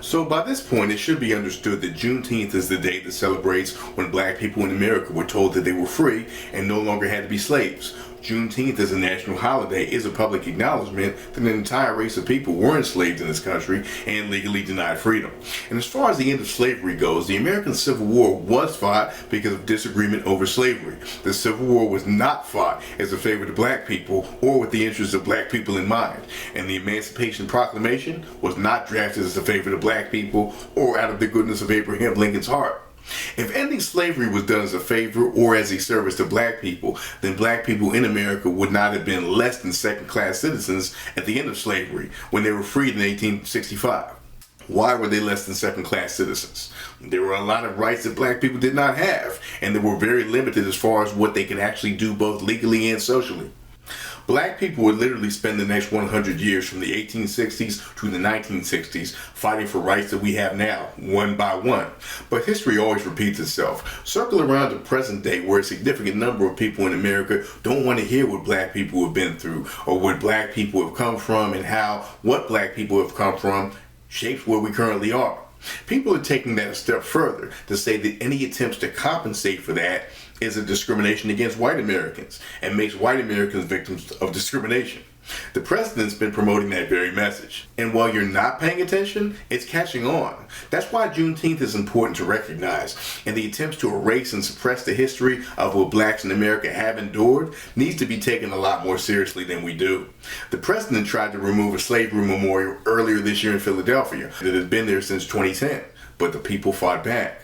So by this point, it should be understood that Juneteenth is the day that celebrates when black people in America were told that they were free and no longer had to be slaves. Juneteenth as a national holiday is a public acknowledgement that an entire race of people were enslaved in this country and legally denied freedom. And as far as the end of slavery goes, the American Civil War was fought because of disagreement over slavery. The Civil War was not fought as a favor to black people or with the interests of black people in mind. And the Emancipation Proclamation was not drafted as a favor to black people or out of the goodness of Abraham Lincoln's heart. If ending slavery was done as a favor or as a service to black people, then black people in America would not have been less than second-class citizens at the end of slavery when they were freed in 1865. Why were they less than second-class citizens? There were a lot of rights that black people did not have, and they were very limited as far as what they could actually do both legally and socially. Black people would literally spend the next 100 years from the 1860s to the 1960s fighting for rights that we have now, one by one. But history always repeats itself. Circle around to present day where a significant number of people in America don't want to hear what black people have been through or what black people have come from and how what black people have come from shapes where we currently are. People are taking that a step further to say that any attempts to compensate for that is a discrimination against white Americans and makes white Americans victims of discrimination. The president's been promoting that very message. And while you're not paying attention, it's catching on. That's why Juneteenth is important to recognize, and the attempts to erase and suppress the history of what blacks in America have endured needs to be taken a lot more seriously than we do. The president tried to remove a slavery memorial earlier this year in Philadelphia that had been there since 2010, but the people fought back.